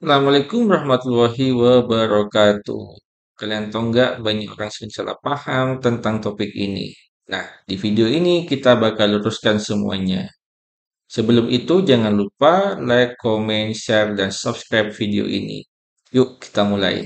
Assalamualaikum warahmatullahi wabarakatuh. Kalian tahu nggak banyak orang sering salah paham tentang topik ini. Nah, di video ini kita bakal luruskan semuanya. Sebelum itu jangan lupa like, comment, share, dan subscribe video ini. Yuk kita mulai.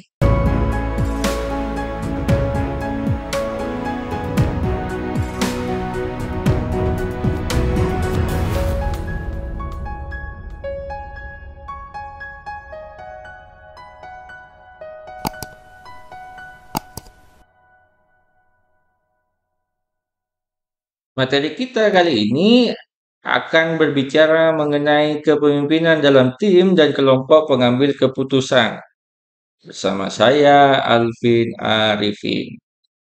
Materi kita kali ini akan berbicara mengenai kepemimpinan dalam tim dan kelompok pengambil keputusan. Bersama saya, Alvin Arifin.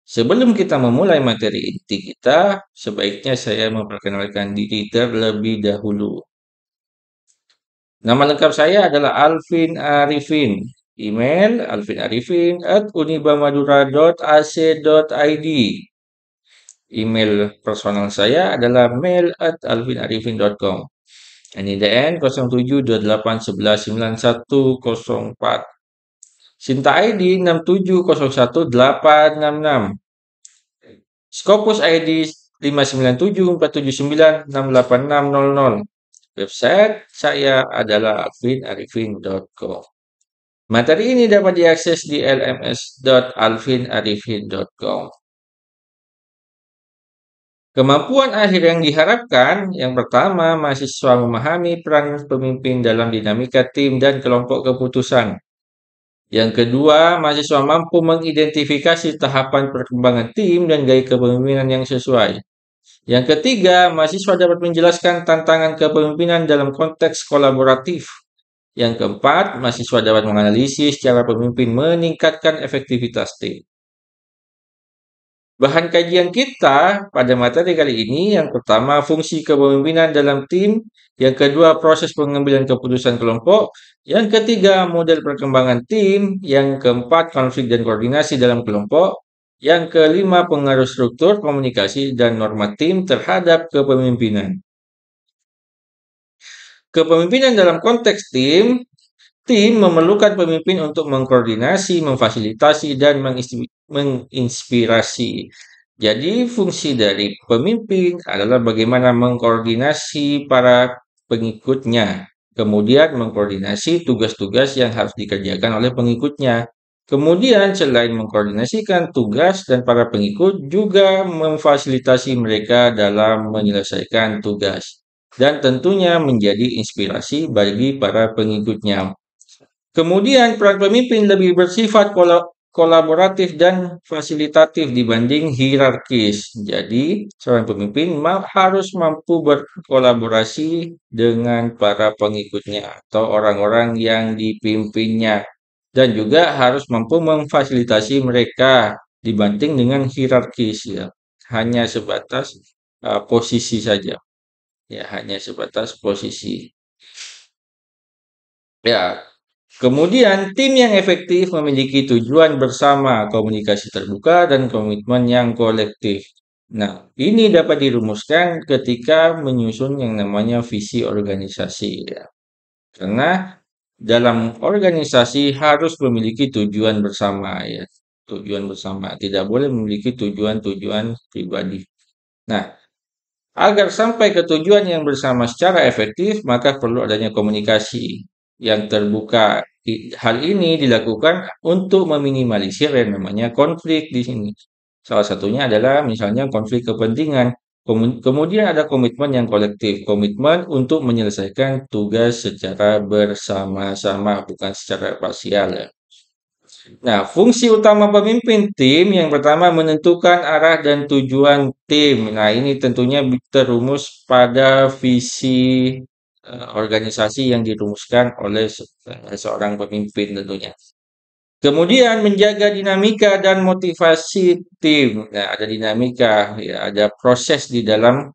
Sebelum kita memulai materi inti kita, sebaiknya saya memperkenalkan diri terlebih dahulu. Nama lengkap saya adalah Alvin Arifin. Email alvinarifin@unibamadura.ac.id. Email personal saya adalah mail@alvinarifin.com. NIDN 0728119104. Sinta ID 6701866. Scopus ID 59747968600. Website saya adalah alvinarifin.com. Materi ini dapat diakses di lms.alvinarifin.com. Kemampuan akhir yang diharapkan, yang pertama, mahasiswa memahami peran pemimpin dalam dinamika tim dan kelompok keputusan. Yang kedua, mahasiswa mampu mengidentifikasi tahapan perkembangan tim dan gaya kepemimpinan yang sesuai. Yang ketiga, mahasiswa dapat menjelaskan tantangan kepemimpinan dalam konteks kolaboratif. Yang keempat, mahasiswa dapat menganalisis cara pemimpin meningkatkan efektivitas tim. Bahan kajian kita pada materi kali ini, yang pertama, fungsi kepemimpinan dalam tim. Yang kedua, proses pengambilan keputusan kelompok. Yang ketiga, model perkembangan tim. Yang keempat, konflik dan koordinasi dalam kelompok. Yang kelima, pengaruh struktur, komunikasi, dan norma tim terhadap kepemimpinan. Kepemimpinan dalam konteks tim memerlukan pemimpin untuk mengkoordinasi, memfasilitasi, dan menginspirasi. Jadi, fungsi dari pemimpin adalah bagaimana mengkoordinasi para pengikutnya, kemudian mengkoordinasi tugas-tugas yang harus dikerjakan oleh pengikutnya. Kemudian, selain mengkoordinasikan tugas dan para pengikut, juga memfasilitasi mereka dalam menyelesaikan tugas, dan tentunya menjadi inspirasi bagi para pengikutnya. Kemudian peran pemimpin lebih bersifat kolaboratif dan fasilitatif dibanding hierarkis. Jadi, seorang pemimpin harus mampu berkolaborasi dengan para pengikutnya atau orang-orang yang dipimpinnya. Dan juga harus mampu memfasilitasi mereka dibanding dengan hierarkis ya. Hanya sebatas posisi saja. Ya, hanya sebatas posisi. Ya, kemudian tim yang efektif memiliki tujuan bersama, komunikasi terbuka, dan komitmen yang kolektif. Nah, ini dapat dirumuskan ketika menyusun yang namanya visi organisasi ya. Karena dalam organisasi harus memiliki tujuan bersama ya. Tujuan bersama, tidak boleh memiliki tujuan-tujuan pribadi. Nah, agar sampai ke tujuan yang bersama secara efektif, maka perlu adanya komunikasi yang terbuka. Hal ini dilakukan untuk meminimalisir yang namanya konflik di sini. Salah satunya adalah misalnya konflik kepentingan. Kemudian ada komitmen yang kolektif, komitmen untuk menyelesaikan tugas secara bersama-sama, bukan secara parsial ya. Nah, fungsi utama pemimpin tim yang pertama menentukan arah dan tujuan tim. Nah, ini tentunya terumus pada visi organisasi yang dirumuskan oleh seorang pemimpin tentunya. Kemudian menjaga dinamika dan motivasi tim. Nah, ada dinamika, ya, ada proses di dalam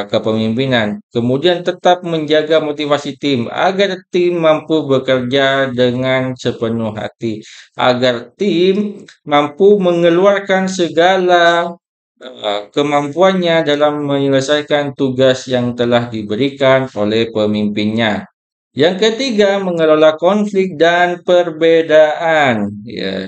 kepemimpinan. Kemudian tetap menjaga motivasi tim agar tim mampu bekerja dengan sepenuh hati, agar tim mampu mengeluarkan segala kemampuannya dalam menyelesaikan tugas yang telah diberikan oleh pemimpinnya. Yang ketiga, mengelola konflik dan perbedaan. Ya,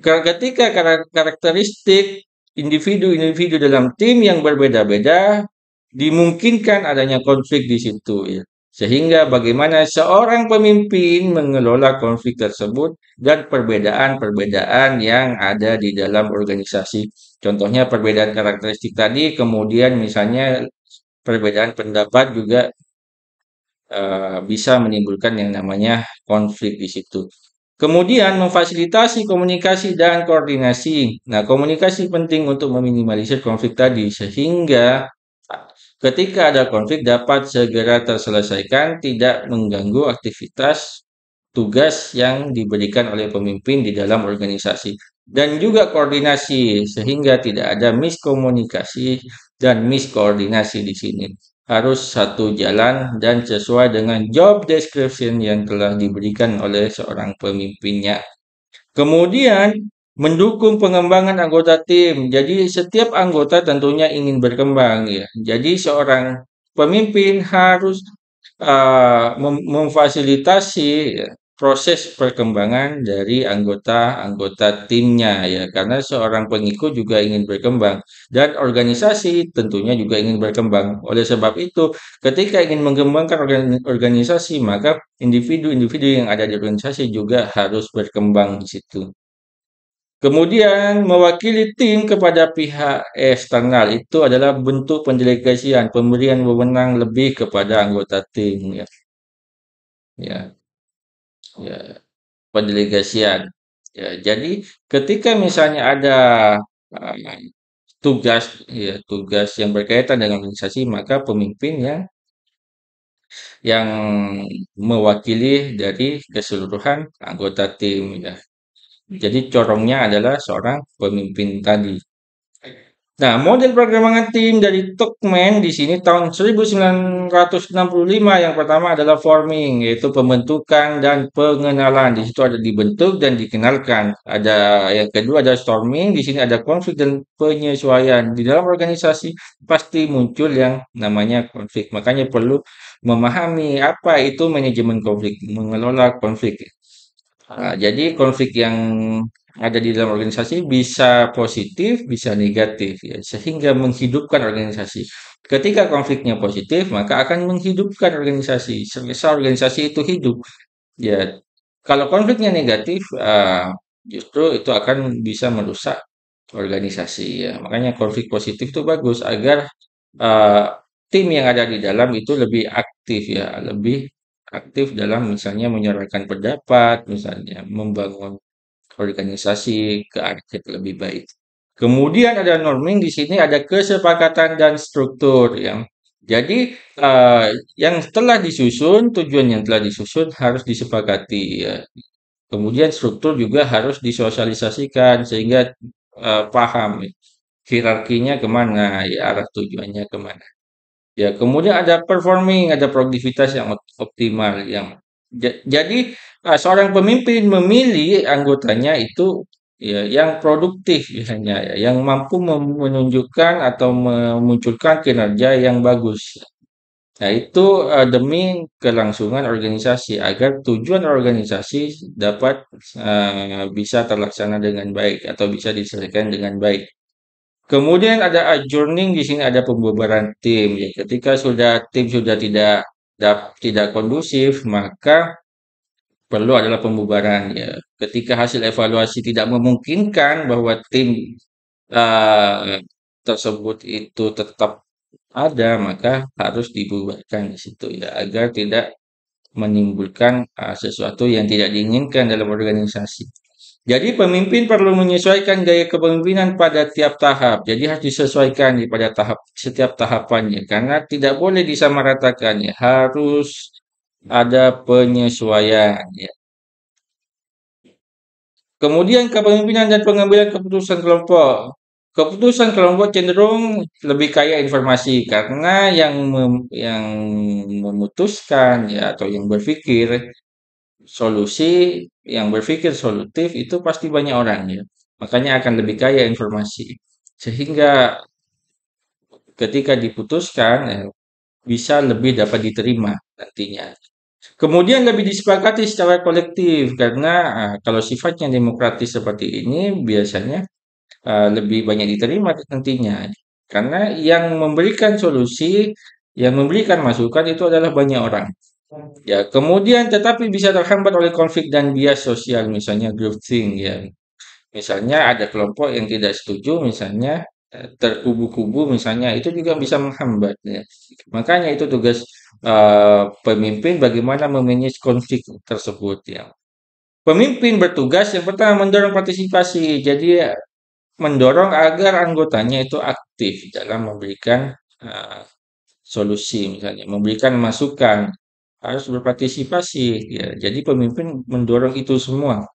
ketika karakteristik individu-individu dalam tim yang berbeda-beda, dimungkinkan adanya konflik di situ ya. Sehingga bagaimana seorang pemimpin mengelola konflik tersebut dan perbedaan-perbedaan yang ada di dalam organisasi. Contohnya perbedaan karakteristik tadi, kemudian misalnya perbedaan pendapat juga bisa menimbulkan yang namanya konflik di situ. Kemudian memfasilitasi komunikasi dan koordinasi. Nah, komunikasi penting untuk meminimalisir konflik tadi sehingga ketika ada konflik dapat segera terselesaikan, tidak mengganggu aktivitas tugas yang diberikan oleh pemimpin di dalam organisasi. Dan juga koordinasi sehingga tidak ada miskomunikasi dan miskoordinasi di sini. Harus satu jalan dan sesuai dengan job description yang telah diberikan oleh seorang pemimpinnya. Kemudian mendukung pengembangan anggota tim. Jadi setiap anggota tentunya ingin berkembang ya. Jadi seorang pemimpin harus memfasilitasi ya, proses perkembangan dari anggota-anggota timnya ya. Karena seorang pengikut juga ingin berkembang dan organisasi tentunya juga ingin berkembang. Oleh sebab itu, ketika ingin mengembangkan organisasi, maka individu-individu yang ada di organisasi juga harus berkembang di situ. Kemudian mewakili tim kepada pihak eksternal itu adalah bentuk pendelegasian, pemberian wewenang lebih kepada anggota tim ya. Ya, ya, pendelegasian. Ya, jadi ketika misalnya ada uh, tugas ya, tugas yang berkaitan dengan organisasi, maka pemimpin yang mewakili dari keseluruhan anggota tim ya. Jadi corongnya adalah seorang pemimpin tadi. Nah, model perkembangan tim dari Tuchman di sini tahun 1965 yang pertama adalah forming, yaitu pembentukan dan pengenalan. Di situ ada dibentuk dan dikenalkan. Ada yang kedua ada storming, di sini ada konflik dan penyesuaian. Di dalam organisasi pasti muncul yang namanya konflik. Makanya perlu memahami apa itu manajemen konflik, mengelola konflik. Jadi konflik yang ada di dalam organisasi bisa positif, bisa negatif ya, sehingga menghidupkan organisasi. Ketika konfliknya positif, maka akan menghidupkan organisasi. Selesai organisasi itu hidup. Ya, kalau konfliknya negatif, justru itu akan bisa merusak organisasi ya. Makanya konflik positif itu bagus agar uh, tim yang ada di dalam itu lebih aktif ya, lebih aktif dalam misalnya menyuarakan pendapat, misalnya membangun organisasi ke arah yang lebih baik. Kemudian ada norming di sini ada kesepakatan dan struktur yang jadi yang telah disusun, tujuan yang telah disusun harus disepakati ya. Kemudian struktur juga harus disosialisasikan sehingga paham ya, hierarkinya kemana, ya arah tujuannya kemana. Ya, kemudian ada performing, ada produktivitas yang optimal yang jadi seorang pemimpin memilih anggotanya itu ya yang produktif biasanya ya, yang mampu menunjukkan atau memunculkan kinerja yang bagus. Nah, itu demi kelangsungan organisasi agar tujuan organisasi dapat bisa terlaksana dengan baik atau bisa diselesaikan dengan baik. Kemudian ada adjourning di sini ada pembubaran tim ya. Ketika tim sudah tidak kondusif, maka perlu adalah pembubaran ya. Ketika hasil evaluasi tidak memungkinkan bahwa tim eh, tersebut itu tetap ada, maka harus dibubarkan di situ ya agar tidak menimbulkan sesuatu yang tidak diinginkan dalam organisasi. Jadi pemimpin perlu menyesuaikan gaya kepemimpinan pada tiap tahap. Jadi harus disesuaikan pada setiap tahapannya karena tidak boleh disamaratakan ya. Harus ada penyesuaian ya. Kemudian kepemimpinan dan pengambilan keputusan kelompok. Keputusan kelompok cenderung lebih kaya informasi karena yang memutuskan ya atau yang berpikir yang berpikir solutif itu pasti banyak orang ya. Makanya akan lebih kaya informasi. Sehingga ketika diputuskan bisa lebih dapat diterima nantinya. Kemudian lebih disepakati secara kolektif karena kalau sifatnya demokratis seperti ini biasanya lebih banyak diterima nantinya. Karena yang memberikan solusi, yang memberikan masukan itu adalah banyak orang. Ya, kemudian tetapi bisa terhambat oleh konflik dan bias sosial, misalnya groupthink ya. Misalnya ada kelompok yang tidak setuju, misalnya terkubu-kubu, misalnya itu juga bisa menghambat ya. Makanya itu tugas pemimpin bagaimana memanage konflik tersebut ya. Pemimpin bertugas yang pertama mendorong partisipasi. Jadi mendorong agar anggotanya itu aktif dalam memberikan uh, solusi, misalnya memberikan masukan, harus berpartisipasi. Ya, jadi pemimpin mendorong itu semua.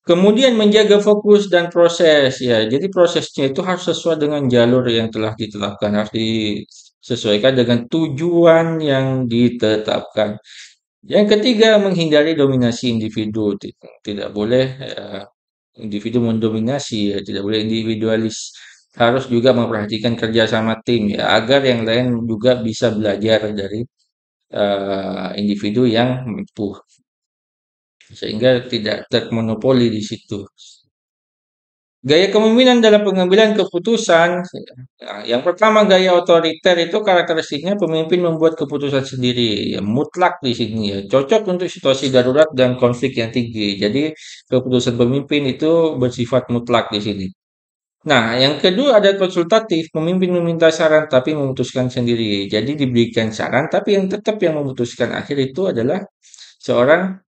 Kemudian menjaga fokus dan proses ya. Jadi prosesnya itu harus sesuai dengan jalur yang telah ditetapkan, harus disesuaikan dengan tujuan yang ditetapkan. Yang ketiga, menghindari dominasi individu. Tidak boleh individu mendominasi ya, tidak boleh individualis. Harus juga memperhatikan kerjasama tim ya, agar yang lain juga bisa belajar dari individu yang mampu, sehingga tidak termonopoli di situ. Gaya kepemimpinan dalam pengambilan keputusan, yang pertama gaya otoriter itu karakteristiknya pemimpin membuat keputusan sendiri, ya, mutlak di sini ya, cocok untuk situasi darurat dan konflik yang tinggi. Jadi keputusan pemimpin itu bersifat mutlak di sini. Nah, yang kedua ada konsultatif, pemimpin meminta saran tapi memutuskan sendiri. Jadi diberikan saran tapi yang tetap yang memutuskan akhir itu adalah seorang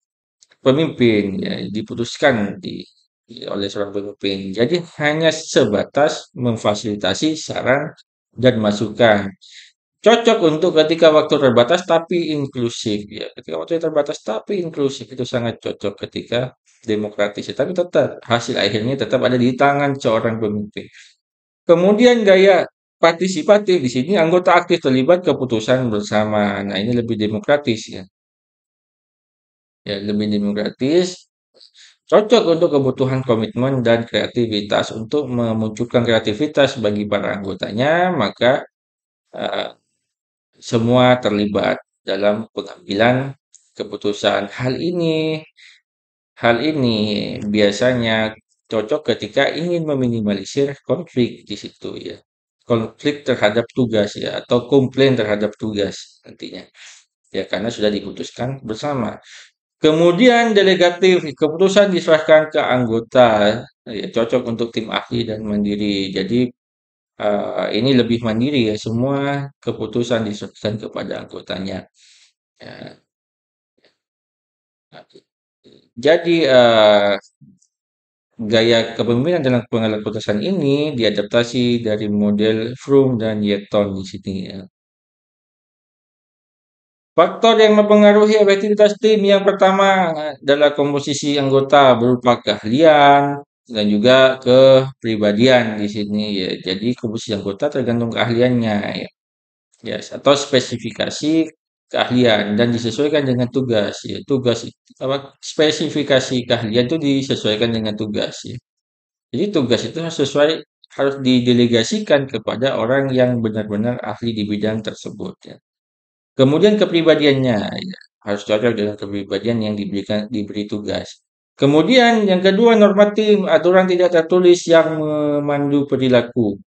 pemimpin ya, diputuskan oleh seorang pemimpin. Jadi hanya sebatas memfasilitasi saran dan masukan. Cocok untuk ketika waktu terbatas tapi inklusif ya. Ketika waktu terbatas tapi inklusif itu sangat cocok ketika demokratis. Tapi tetap hasil akhirnya tetap ada di tangan seorang pemimpin. Kemudian gaya partisipatif di sini anggota aktif terlibat keputusan bersama. Nah, ini lebih demokratis ya. Ya, lebih demokratis, cocok untuk kebutuhan komitmen dan kreativitas. Untuk memunculkan kreativitas bagi para anggotanya, maka eh, semua terlibat dalam pengambilan keputusan. Hal ini biasanya cocok ketika ingin meminimalisir konflik di situ ya. Konflik terhadap tugas ya, atau komplain terhadap tugas nantinya. Ya, karena sudah diputuskan bersama. Kemudian delegatif, keputusan diserahkan ke anggota, ya, cocok untuk tim ahli dan mandiri. Jadi ini lebih mandiri ya, semua keputusan diserahkan kepada anggotanya. Ya, jadi gaya kepemimpinan dalam pengambilan keputusan ini diadaptasi dari model Froome dan Yetton di sini ya. Faktor yang mempengaruhi efektivitas tim yang pertama adalah komposisi anggota berupa keahlian dan juga kepribadian di sini ya. Jadi komposisi anggota tergantung keahliannya ya. Ya, atau spesifikasi keahlian dan disesuaikan dengan tugas ya. Apa spesifikasi keahlian itu disesuaikan dengan tugas ya. Jadi tugas itu harus didelegasikan kepada orang yang benar-benar ahli di bidang tersebut ya. Kemudian kepribadiannya, ya, harus cocok dengan kepribadian yang diberi tugas. Kemudian yang kedua normatif, aturan tidak tertulis yang memandu perilaku.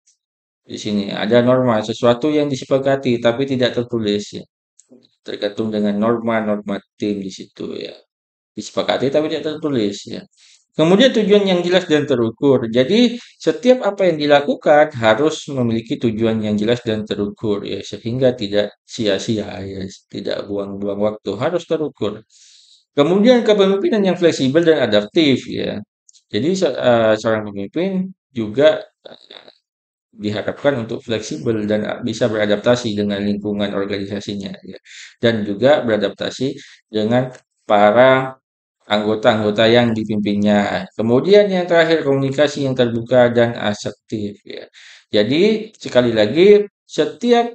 Di sini ada norma, sesuatu yang disepakati tapi tidak tertulis ya. Tergantung dengan norma-norma tim di situ ya. Disepakati tapi tidak tertulis ya. Kemudian tujuan yang jelas dan terukur. Jadi setiap apa yang dilakukan harus memiliki tujuan yang jelas dan terukur ya, sehingga tidak sia-sia ya, tidak buang-buang waktu, harus terukur. Kemudian kepemimpinan yang fleksibel dan adaptif ya. Jadi seorang pemimpin juga diharapkan untuk fleksibel dan bisa beradaptasi dengan lingkungan organisasinya ya. Dan juga beradaptasi dengan para anggota-anggota yang dipimpinnya. Kemudian yang terakhir komunikasi yang terbuka dan asertif ya. Jadi sekali lagi setiap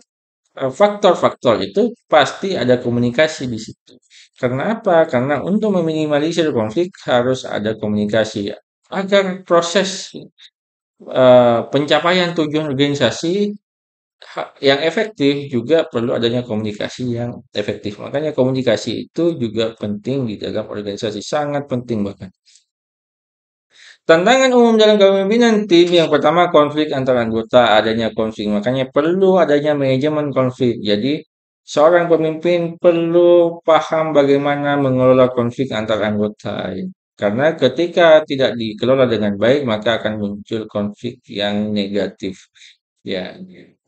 faktor-faktor itu pasti ada komunikasi di situ. Karena apa? Karena untuk meminimalisir konflik harus ada komunikasi ya. Agar proses pencapaian tujuan organisasi yang efektif juga perlu adanya komunikasi yang efektif. Makanya komunikasi itu juga penting di dalam organisasi, sangat penting bahkan. Tantangan umum dalam kepemimpinan tim yang pertama konflik antar anggota, adanya konflik. Makanya perlu adanya manajemen konflik. Jadi seorang pemimpin perlu paham bagaimana mengelola konflik antar anggota. Karena ketika tidak dikelola dengan baik, maka akan muncul konflik yang negatif. Ya,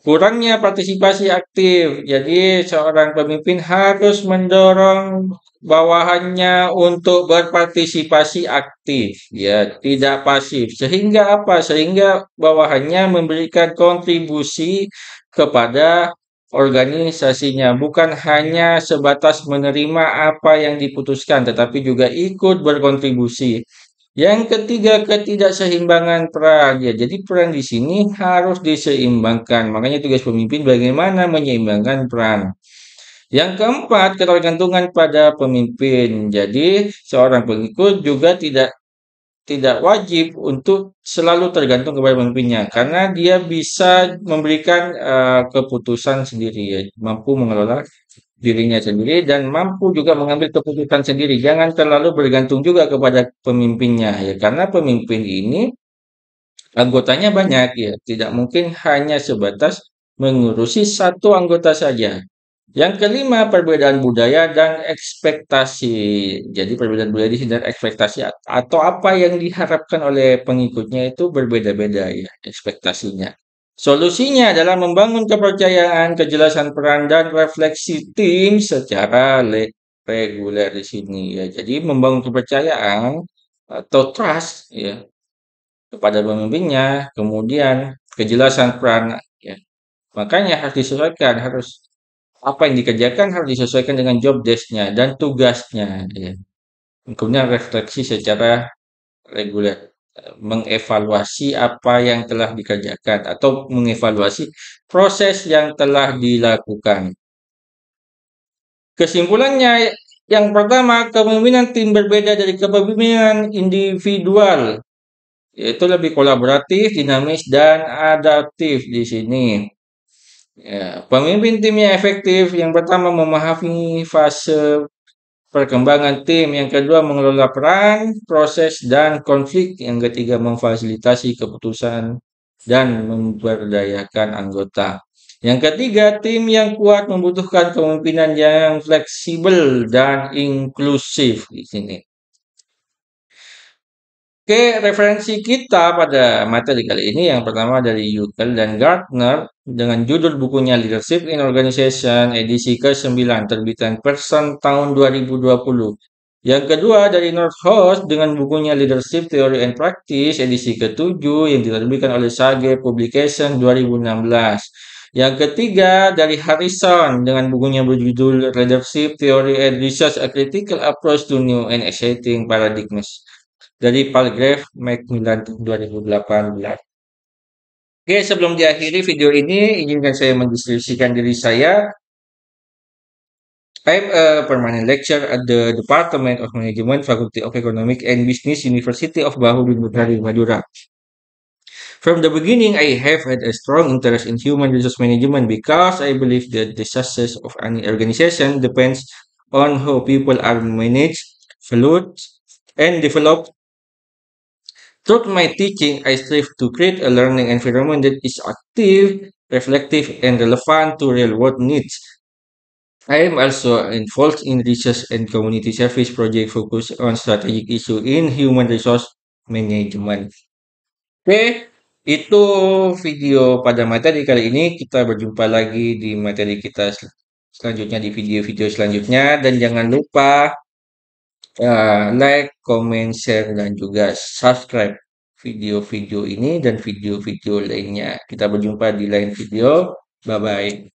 kurangnya partisipasi aktif. Jadi, seorang pemimpin harus mendorong bawahannya untuk berpartisipasi aktif, ya, tidak pasif. Sehingga apa? Sehingga bawahannya memberikan kontribusi kepada organisasinya, bukan hanya sebatas menerima apa yang diputuskan, tetapi juga ikut berkontribusi. Yang ketiga, ketidakseimbangan peran. Ya, jadi peran di sini harus diseimbangkan. Makanya tugas pemimpin bagaimana menyeimbangkan peran. Yang keempat, ketergantungan pada pemimpin. Jadi, seorang pengikut juga tidak wajib untuk selalu tergantung kepada pemimpinnya karena dia bisa memberikan keputusan sendiri ya, mampu mengelola dirinya sendiri dan mampu juga mengambil keputusan sendiri. Jangan terlalu bergantung juga kepada pemimpinnya ya, karena pemimpin ini anggotanya banyak ya, tidak mungkin hanya sebatas mengurusi satu anggota saja. Yang kelima, perbedaan budaya dan ekspektasi. Jadi perbedaan budaya di sini dan ekspektasi atau apa yang diharapkan oleh pengikutnya itu berbeda-beda ya ekspektasinya. Solusinya adalah membangun kepercayaan, kejelasan peran dan refleksi tim secara reguler di sini ya. Jadi membangun kepercayaan atau trust ya kepada pemimpinnya, kemudian kejelasan peran ya. Makanya harus disesuaikan, harus apa yang dikerjakan harus disesuaikan dengan job desk-nya dan tugasnya ya. Kemudian refleksi secara reguler, mengevaluasi apa yang telah dikerjakan atau mengevaluasi proses yang telah dilakukan. Kesimpulannya, yang pertama, kepemimpinan tim berbeda dari kepemimpinan individual, yaitu lebih kolaboratif, dinamis, dan adaptif di sini. Ya, pemimpin tim yang efektif, yang pertama memahami fase perkembangan tim, yang kedua mengelola peran, proses, dan konflik, yang ketiga memfasilitasi keputusan dan memberdayakan anggota. Yang ketiga, tim yang kuat membutuhkan kepemimpinan yang fleksibel dan inklusif di sini. Oke, referensi kita pada materi kali ini yang pertama dari Yukel dan Gardner dengan judul bukunya Leadership in Organization edisi ke-9 terbitan Pearson tahun 2020. Yang kedua dari Northhouse dengan bukunya Leadership Theory and Practice edisi ke-7 yang diterbitkan oleh Sage Publication 2016. Yang ketiga dari Harrison dengan bukunya berjudul Leadership Theory and Research: A Critical Approach to New and Exciting Paradigms dari Palgrave Macmillan 2018. Oke, sebelum diakhiri video ini, izinkan saya mendiskusikan diri saya. I'm a permanent lecturer at the Department of Management, Faculty of Economic and Business, University of Bahu Madura. From the beginning, I have had a strong interest in human resource management because I believe that the success of any organization depends on how people are managed, valued, and developed. Through my teaching, I strive to create a learning environment that is active, reflective, and relevant to real-world needs. I am also involved in research and community service project focused on strategic issue in human resource management. Oke, itu video pada materi kali ini. Kita berjumpa lagi di materi kita selanjutnya di video-video selanjutnya dan jangan lupa like, comment, share, dan juga subscribe video-video ini dan video-video lainnya. Kita berjumpa di lain video. Bye-bye.